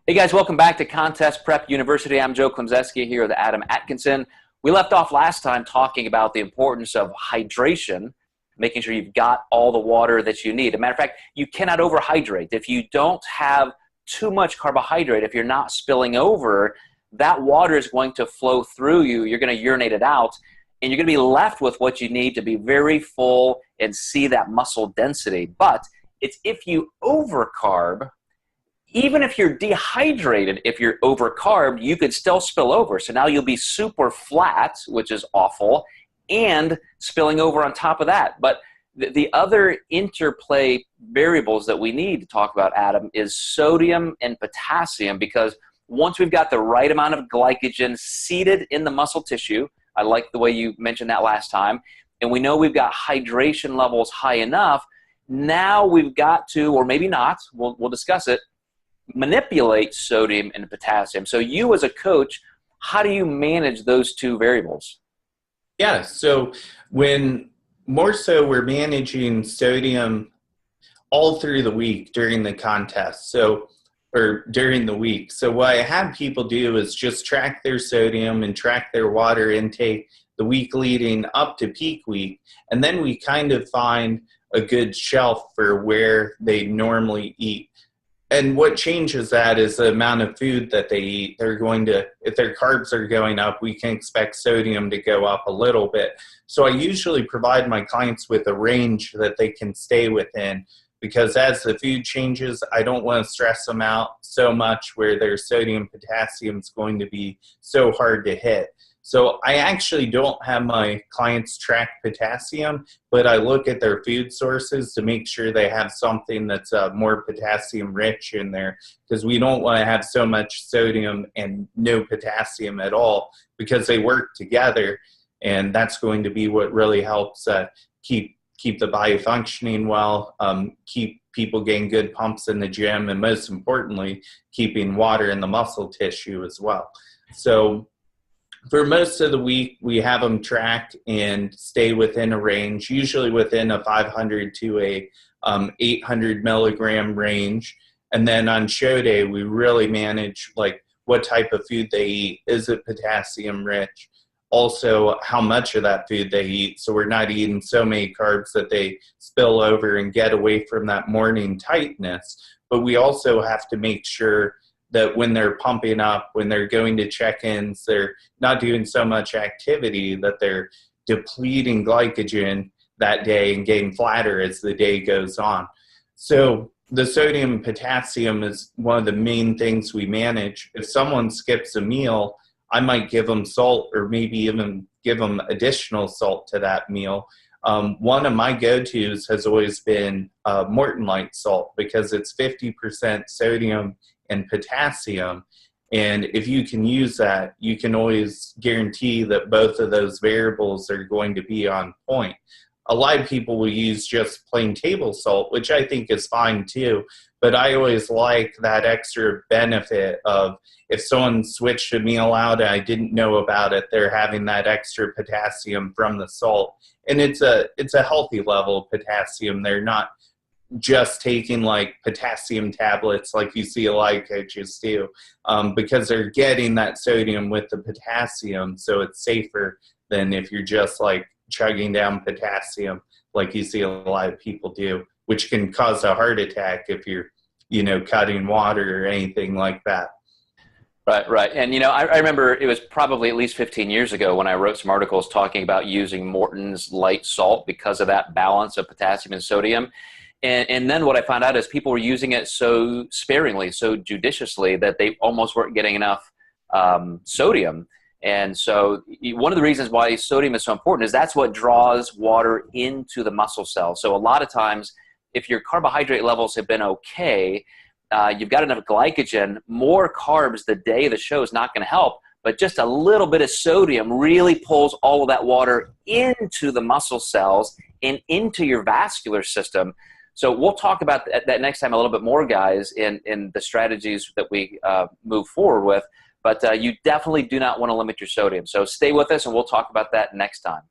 Hey guys, welcome back to Contest Prep University. I'm Joe Klemczewski here with Adam Atkinson. We left off last time talking about the importance of hydration, making sure you've got all the water that you need. As a matter of fact, you cannot overhydrate. If you don't have too much carbohydrate, if you're not spilling over, that water is going to flow through you. You're going to urinate it out, and you're going to be left with what you need to be very full and see that muscle density. But it's if you overcarb, even if you're dehydrated, if you're overcarbed, you could still spill over. So now you'll be super flat, which is awful, and spilling over on top of that. But the other interplay variables that we need to talk about, Adam, is sodium and potassium, because once we've got the right amount of glycogen seated in the muscle tissue, I like the way you mentioned that last time, and we know we've got hydration levels high enough, now we've got to, or maybe not, we'll discuss it, manipulate sodium and potassium. So you as a coach, how do you manage those two variables? Yeah, so more so we're managing sodium all through the week during the contest, or during the week. So what I have people do is just track their sodium and track their water intake the week leading up to peak week, and then we kind of find a good shelf for where they normally eat. And what changes that is the amount of food that they eat. If their carbs are going up, we can expect sodium to go up a little bit. So I usually provide my clients with a range that they can stay within, because as the food changes, I don't want to stress them out so much where their sodium potassium is going to be so hard to hit. So I actually don't have my clients track potassium, but I look at their food sources to make sure they have something that's more potassium rich in there, because we don't want to have so much sodium and no potassium at all, because they work together, and that's going to be what really helps keep the body functioning well, keep people getting good pumps in the gym, and most importantly, keeping water in the muscle tissue as well. So for most of the week, we have them track and stay within a range, usually within a 500 to a 800 milligram range. And then on show day, we really manage like what type of food they eat. Is it potassium rich? Also, how much of that food they eat. So we're not eating so many carbs that they spill over and get away from that morning tightness. But we also have to make sure that when they're pumping up, when they're going to check-ins, they're not doing so much activity, that they're depleting glycogen that day and getting flatter as the day goes on. So the sodium and potassium is one of the main things we manage. If someone skips a meal, I might give them salt, or maybe even give them additional salt to that meal. One of my go-tos has always been Morton Light salt, because it's 50% sodium and potassium, and if you can use that, you can always guarantee that both of those variables are going to be on point. A lot of people will use just plain table salt, which I think is fine too, but I always like that extra benefit of, if someone switched a meal out and I didn't know about it, they're having that extra potassium from the salt, and it's a healthy level of potassium. They're not just taking like potassium tablets like you see a lot of coaches do, because they're getting that sodium with the potassium, so it's safer than if you're just like chugging down potassium like you see a lot of people do, which can cause a heart attack if you're cutting water or anything like that. Right. And, I remember it was probably at least 15 years ago when I wrote some articles talking about using Morton's light salt because of that balance of potassium and sodium. And then what I found out is people were using it so sparingly, so judiciously, that they almost weren't getting enough sodium. And so one of the reasons why sodium is so important is that's what draws water into the muscle cells. So a lot of times, if your carbohydrate levels have been okay, you've got enough glycogen, more carbs the day of the show is not going to help, but just a little bit of sodium really pulls all of that water into the muscle cells and into your vascular system. So we'll talk about that next time a little bit more, guys, in the strategies that we move forward with. But you definitely do not want to limit your sodium. So stay with us, and we'll talk about that next time.